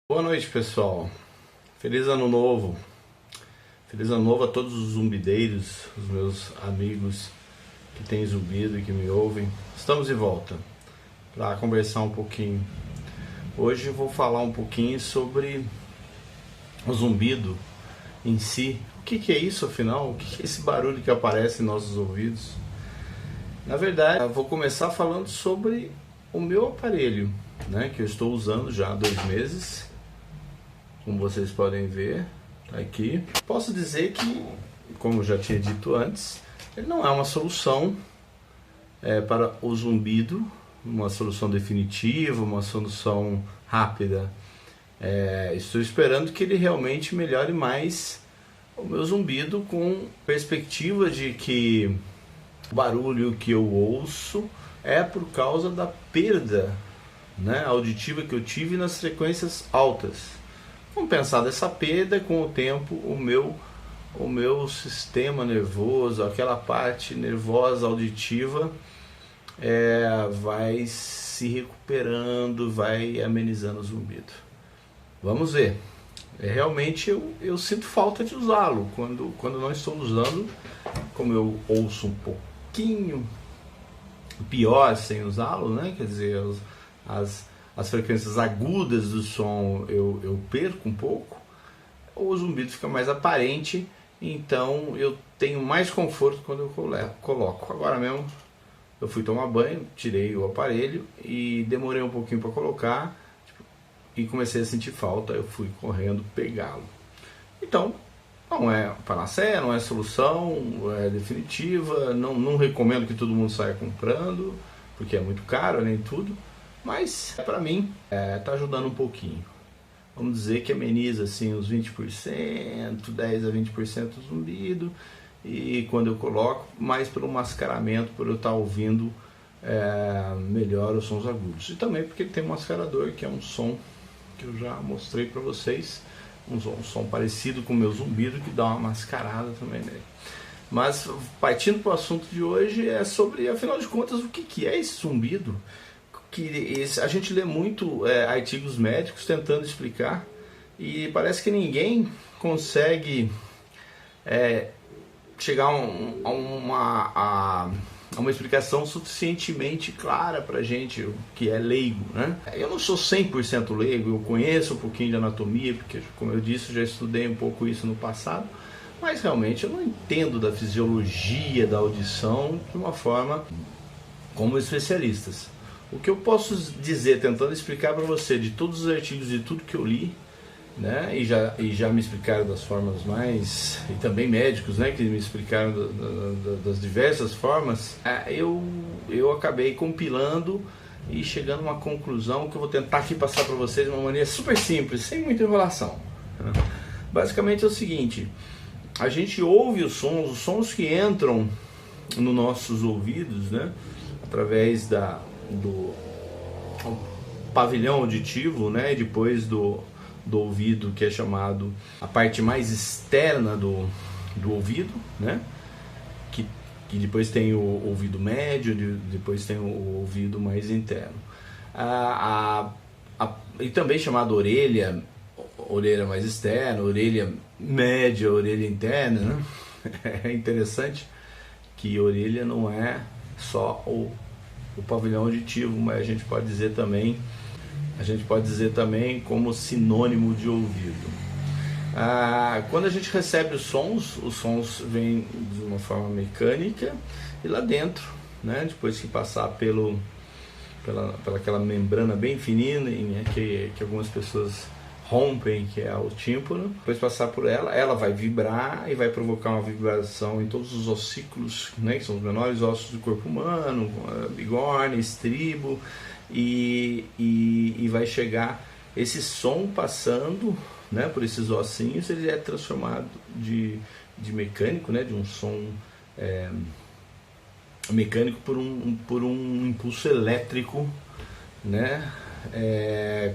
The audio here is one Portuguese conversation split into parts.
Boa noite, pessoal. Feliz ano novo. Feliz ano novo a todos os zumbideiros, os meus amigos que têm zumbido e que me ouvem. Estamos de volta para conversar um pouquinho. Hoje eu vou falar um pouquinho sobre o zumbido em si. O que é isso, afinal? O que é esse barulho que aparece em nossos ouvidos? Na verdade, eu vou começar falando sobre o meu aparelho, né, que eu estou usando já há 2 meses. Como vocês podem ver, tá aqui. Posso dizer que, como eu já tinha dito antes, ele não é uma solução para o zumbido, uma solução definitiva, uma solução rápida. Estou esperando que ele realmente melhore mais o meu zumbido, com perspectiva de que o barulho que eu ouço é por causa da perda, né, auditiva que eu tive nas frequências altas. Vamos pensar dessa perda, com o tempo o meu sistema nervoso, aquela parte nervosa auditiva, vai se recuperando, vai amenizando o zumbido. Vamos ver. Realmente eu sinto falta de usá-lo quando não estou usando, como eu ouço um pouquinho pior sem usá-lo, né? Quer dizer, as frequências agudas do som eu perco um pouco, o zumbido fica mais aparente, então eu tenho mais conforto quando eu coloco. Agora mesmo eu fui tomar banho, tirei o aparelho e demorei um pouquinho para colocar, e comecei a sentir falta, eu fui correndo pegá-lo. Então, não é panaceia, não é solução definitiva, não recomendo que todo mundo saia comprando, porque é muito caro, nem tudo. Mas, para mim, tá ajudando um pouquinho. Vamos dizer que ameniza assim, uns 20%, 10 a 20% do zumbido. E quando eu coloco, mais pelo mascaramento, por eu estar ouvindo melhor os sons agudos. E também porque ele tem um mascarador, que é um som que eu já mostrei para vocês. Um som parecido com o meu zumbido, que dá uma mascarada também nele. Mas, partindo para o assunto de hoje, é sobre, afinal de contas, o que é esse zumbido? Que a gente lê muito artigos médicos tentando explicar, e parece que ninguém consegue chegar a uma explicação suficientemente clara pra gente que é leigo, né? Eu não sou 100% leigo, eu conheço um pouquinho de anatomia, porque, como eu disse, já estudei um pouco isso no passado, mas realmente eu não entendo da fisiologia da audição de uma forma como especialistas. O que eu posso dizer, tentando explicar para você de todos os artigos e tudo que eu li, né, e já me explicaram das formas mais, e também médicos, né, que me explicaram das diversas formas, eu acabei compilando e chegando a uma conclusão que eu vou tentar aqui passar para vocês de uma maneira super simples, sem muita enrolação. Basicamente é o seguinte: a gente ouve os sons que entram nos nossos ouvidos, né, através do pavilhão auditivo, né, e depois do ouvido, que é chamado a parte mais externa do ouvido, né, que depois tem o ouvido médio, depois tem o ouvido mais interno, e também chamado orelha mais externa, orelha média, orelha interna, né? É interessante que orelha não é só o pavilhão auditivo, mas a gente pode dizer também como sinônimo de ouvido. Quando a gente recebe os sons vêm de uma forma mecânica, e lá dentro, né, depois que passar pela aquela membrana bem fininha, né, que algumas pessoas rompem, que é o tímpano, depois passar por ela vai vibrar e vai provocar uma vibração em todos os ossículos, né, que são os menores ossos do corpo humano, bigorna, estribo, e vai chegar esse som passando, né, por esses ossinhos. Ele é transformado de mecânico, né, de um som mecânico por um impulso elétrico, né,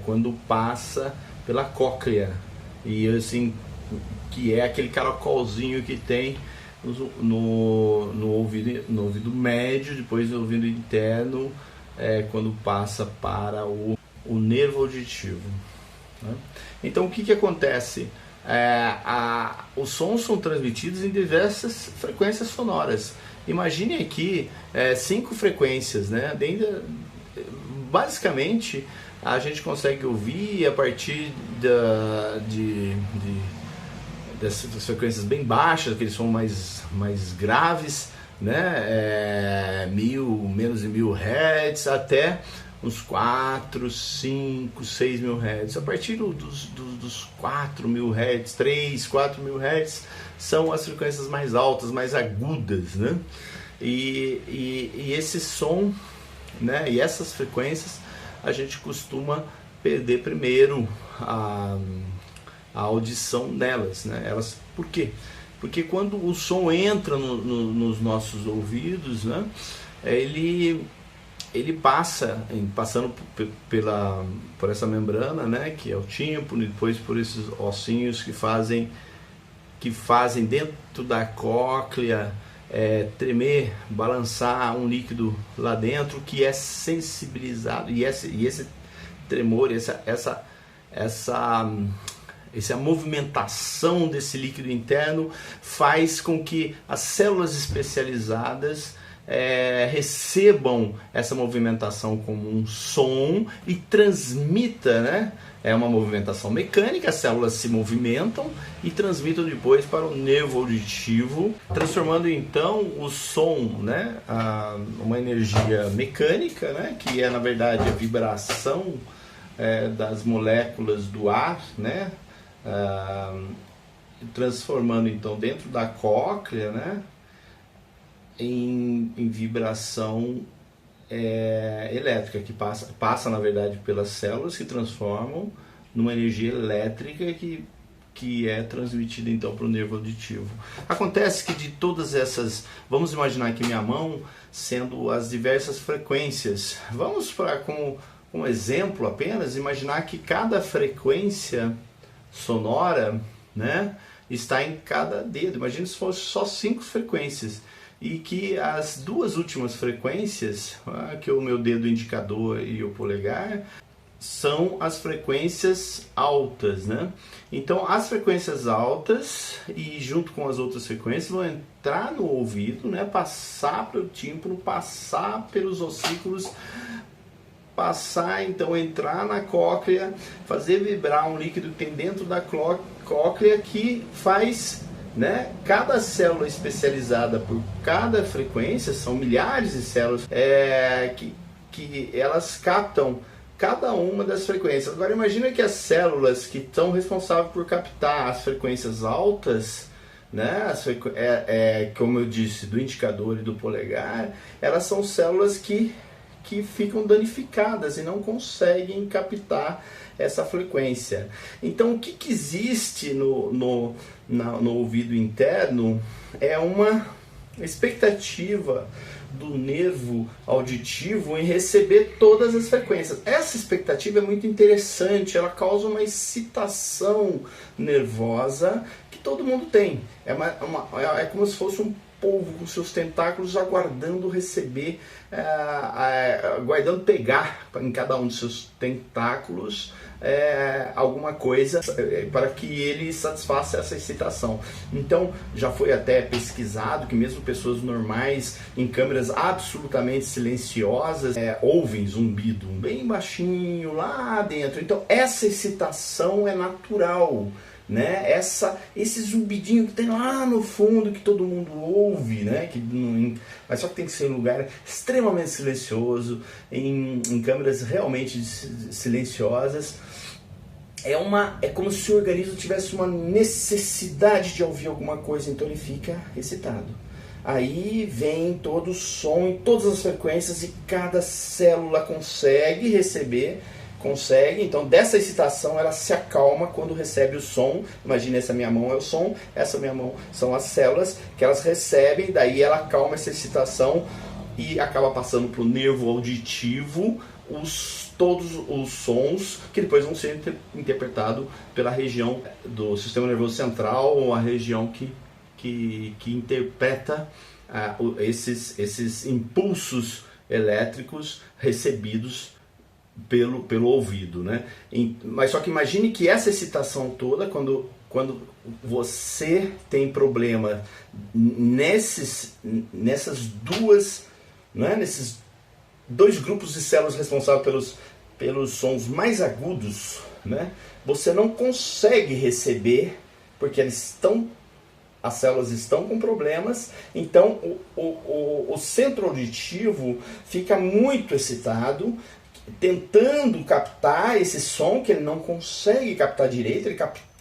quando passa pela cóclea, e assim, que é aquele caracolzinho que tem no ouvido médio, depois no ouvido interno, quando passa para o nervo auditivo, né? Então o que acontece? Os sons são transmitidos em diversas frequências sonoras. Imagine aqui 5 frequências, né? Basicamente a gente consegue ouvir a partir dessas frequências bem baixas, aqueles sons mais graves, né? Menos de 1000 Hz, até uns 4, 5, 6 mil Hz. A partir dos 4 mil Hz, 3, 4 mil Hz, são as frequências mais altas, mais agudas, né? E esse som, né? E essas frequências a gente costuma perder primeiro a audição nelas, né? Por quê? Porque quando o som entra nos nossos ouvidos, né? Ele passando por essa membrana, né, que é o tímpano, e depois por esses ossinhos que fazem dentro da cóclea tremer, balançar um líquido lá dentro que é sensibilizado, e esse tremor, essa movimentação desse líquido interno faz com que as células especializadas recebam essa movimentação como um som e transmita, né? É uma movimentação mecânica, as células se movimentam e transmitem depois para o nervo auditivo, transformando então o som, né, uma energia mecânica, né, que é na verdade a vibração das moléculas do ar, né, transformando então dentro da cóclea, né, em vibração elétrica, que passa na verdade pelas células, que transformam numa energia elétrica que é transmitida então para o nervo auditivo. Acontece que de todas essas, vamos imaginar aqui minha mão sendo as diversas frequências. Vamos para como um exemplo apenas imaginar que cada frequência sonora, né, está em cada dedo. Imagina se fosse só 5 frequências. E que as 2 últimas frequências, que é o meu dedo indicador e o polegar, são as frequências altas, né? Então as frequências altas, e junto com as outras frequências, vão entrar no ouvido, né? Passar pelo tímpano, passar pelos ossículos, entrar na cóclea, fazer vibrar um líquido que tem dentro da cóclea, que faz, né, cada célula especializada por cada frequência, são milhares de células que elas captam cada uma das frequências. Agora imagina que as células que estão responsáveis por captar as frequências altas, né, como eu disse, do indicador e do polegar, elas são células que ficam danificadas e não conseguem captar essa frequência. Então o que existe no ouvido interno é uma expectativa do nervo auditivo em receber todas as frequências. Essa expectativa é muito interessante, ela causa uma excitação nervosa que todo mundo tem. É como se fosse um polvo com seus tentáculos aguardando receber, aguardando pegar em cada um dos seus tentáculos alguma coisa para que ele satisfaça essa excitação. Então já foi até pesquisado que mesmo pessoas normais em câmeras absolutamente silenciosas ouvem zumbido bem baixinho lá dentro. Então essa excitação é natural, né? Esse zumbidinho que tem lá no fundo, que todo mundo ouve, né? Mas só que tem que ser em um lugar extremamente silencioso, em câmeras realmente silenciosas. É como se o organismo tivesse uma necessidade de ouvir alguma coisa, então ele fica excitado. Aí vem todo o som em todas as frequências e cada célula consegue receber. Então dessa excitação ela se acalma quando recebe o som. Imagina, essa minha mão é o som, essa minha mão são as células que elas recebem, daí ela acalma essa excitação e acaba passando para o nervo auditivo todos os sons que depois vão ser interpretados pela região do sistema nervoso central, ou a região que interpreta esses impulsos elétricos recebidos pelo ouvido, né? Mas só que imagine que essa excitação toda, quando você tem problema nessas duas, né? Nesses dois grupos de células responsáveis pelos sons mais agudos, né? Você não consegue receber, porque as células estão com problemas, então o centro auditivo fica muito excitado, tentando captar esse som que ele não consegue captar direito, ele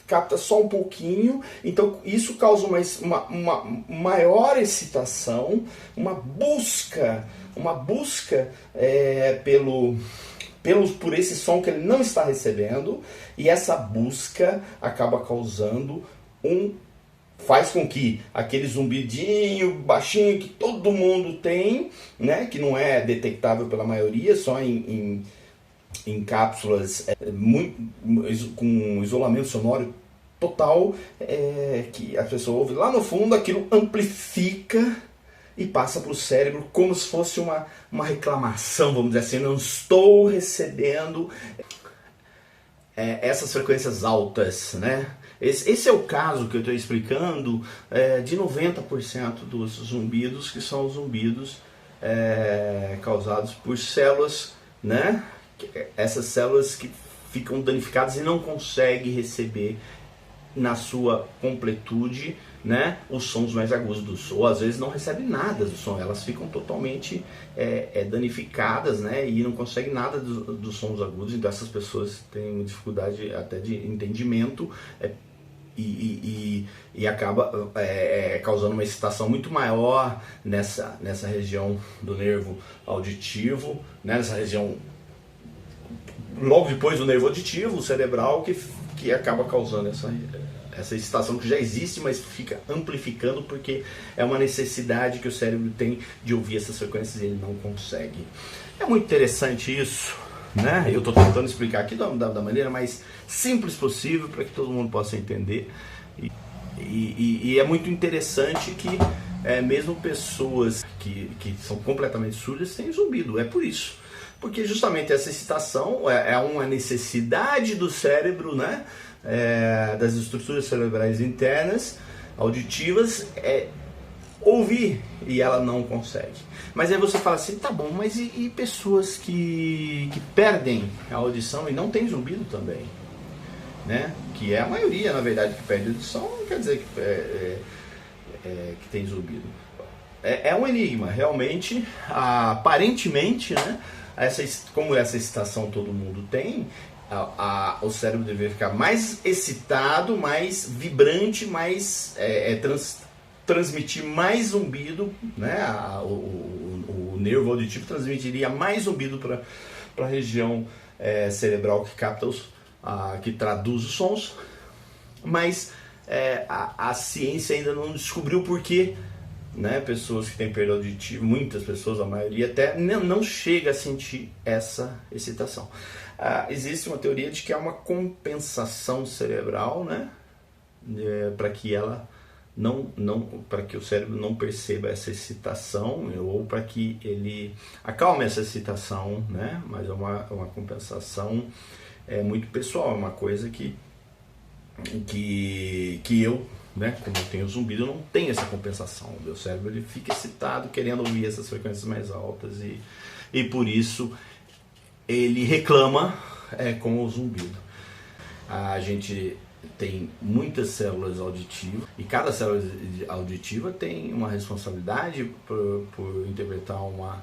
capta só um pouquinho, então isso causa uma maior excitação, uma busca por esse som que ele não está recebendo, e essa busca acaba causando faz com que aquele zumbidinho baixinho que todo mundo tem, né, que não é detectável pela maioria, só em cápsulas com isolamento sonoro total, que a pessoa ouve lá no fundo, aquilo amplifica e passa para o cérebro como se fosse uma reclamação, vamos dizer assim, eu não estou recebendo essas frequências altas, né? Esse é o caso que eu estou explicando de 90% dos zumbidos, que são os zumbidos causados por células, né? Essas células que ficam danificadas e não conseguem receber na sua completude, né, os sons mais agudos, ou às vezes não recebem nada do som, elas ficam totalmente danificadas, né, e não conseguem nada dos sons agudos. Então essas pessoas têm dificuldade até de entendimento, e acaba causando uma excitação muito maior nessa região do nervo auditivo, né, nessa região logo depois do nervo auditivo, cerebral, que acaba causando essa excitação que já existe, mas fica amplificando porque é uma necessidade que o cérebro tem de ouvir essas frequências e ele não consegue. É muito interessante isso, né? Eu estou tentando explicar aqui da maneira mais simples possível para que todo mundo possa entender. E é muito interessante que mesmo pessoas que são completamente surdas têm zumbido. É por isso. Porque justamente essa excitação é uma necessidade do cérebro, né? Das estruturas cerebrais internas, auditivas, ouvir, e ela não consegue. Mas aí você fala assim, tá bom, mas e pessoas que perdem a audição e não tem zumbido também? Né? Que é a maioria, na verdade, que perde a audição, não quer dizer que tem zumbido. É um enigma, realmente, aparentemente, né? Como essa excitação todo mundo tem, o cérebro deveria ficar mais excitado, mais vibrante, mais transmitir mais zumbido, né? O nervo auditivo transmitiria mais zumbido para a região cerebral que capta que traduz os sons, mas a ciência ainda não descobriu por quê, né? Pessoas que têm perda auditiva, muitas pessoas, a maioria até, não chega a sentir essa excitação. Existe uma teoria de que é uma compensação cerebral, né? Para que ela para que o cérebro não perceba essa excitação, ou para que ele acalme essa excitação, né? Mas é uma compensação muito pessoal, é uma coisa que eu, né, como eu tenho zumbido, eu não tenho essa compensação. O meu cérebro ele fica excitado querendo ouvir essas frequências mais altas, e por isso ele reclama com o zumbido. A gente tem muitas células auditivas, e cada célula auditiva tem uma responsabilidade por interpretar uma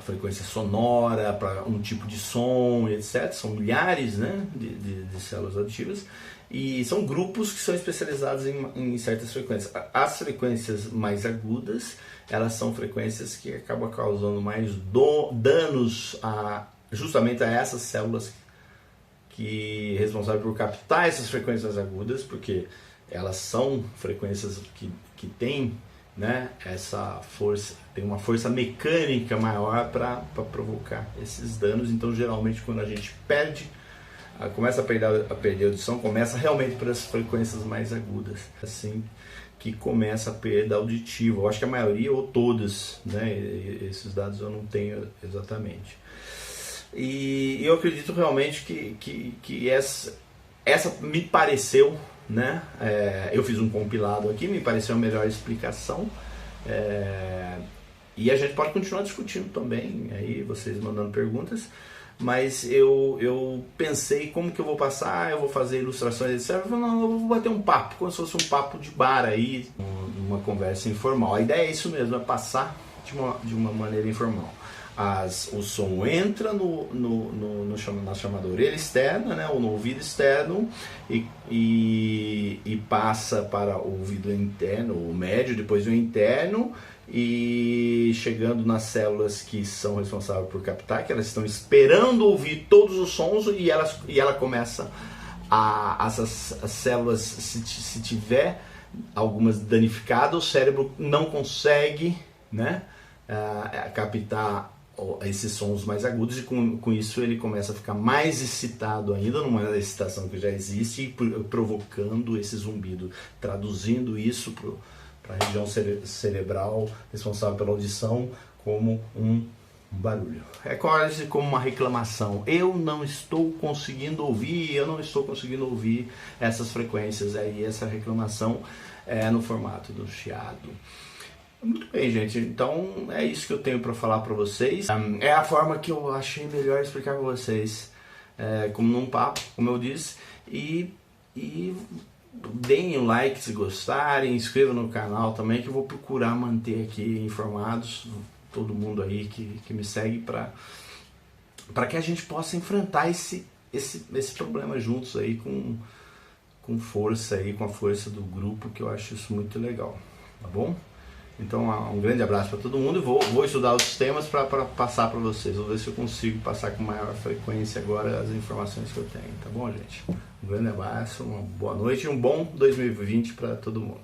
frequência sonora para um tipo de som, etc. São milhares, né, de células auditivas, e são grupos que são especializados em certas frequências. As frequências mais agudas, elas são frequências que acabam causando mais danos justamente a essas células que responsáveis por captar essas frequências agudas, porque elas são frequências que têm, né, essa força, tem uma força mecânica maior para provocar esses danos. Então, geralmente, quando a gente começa a perder a audição, começa realmente pelas frequências mais agudas. Assim que começa a perda auditiva. Eu acho que a maioria ou todas, né? Esses dados eu não tenho exatamente. E eu acredito realmente que essa me pareceu, né? Eu fiz um compilado aqui, me pareceu a melhor explicação. E a gente pode continuar discutindo também, aí vocês mandando perguntas, mas eu pensei como que eu vou passar, eu vou fazer ilustrações, etc. Não, eu vou bater um papo, como se fosse um papo de bar aí, uma conversa informal. A ideia é isso mesmo, é passar de uma maneira informal. O som entra na chamada orelha externa, né, ou no ouvido externo, e passa para o ouvido interno, o médio, depois o interno, e chegando nas células que são responsáveis por captar, que elas estão esperando ouvir todos os sons, e ela começa essas células, se tiver algumas danificadas, o cérebro não consegue, né, captar esses sons mais agudos, e com isso ele começa a ficar mais excitado ainda, numa excitação que já existe, provocando esse zumbido, traduzindo isso para a região cerebral responsável pela audição como um barulho. É quase como uma reclamação. Eu não estou conseguindo ouvir essas frequências aí, essa reclamação no formato do chiado. Muito bem, gente, então é isso que eu tenho para falar para vocês. É a forma que eu achei melhor explicar para vocês, como num papo, como eu disse, e deem um like se gostarem, inscrevam no canal também, que eu vou procurar manter aqui informados todo mundo aí que me segue, para que a gente possa enfrentar esse problema juntos aí com força aí, com a força do grupo, que eu acho isso muito legal, tá bom? Então um grande abraço para todo mundo, e vou estudar os temas para passar para vocês. Vou ver se eu consigo passar com maior frequência agora as informações que eu tenho, tá bom, gente? Um grande abraço, uma boa noite e um bom 2020 para todo mundo.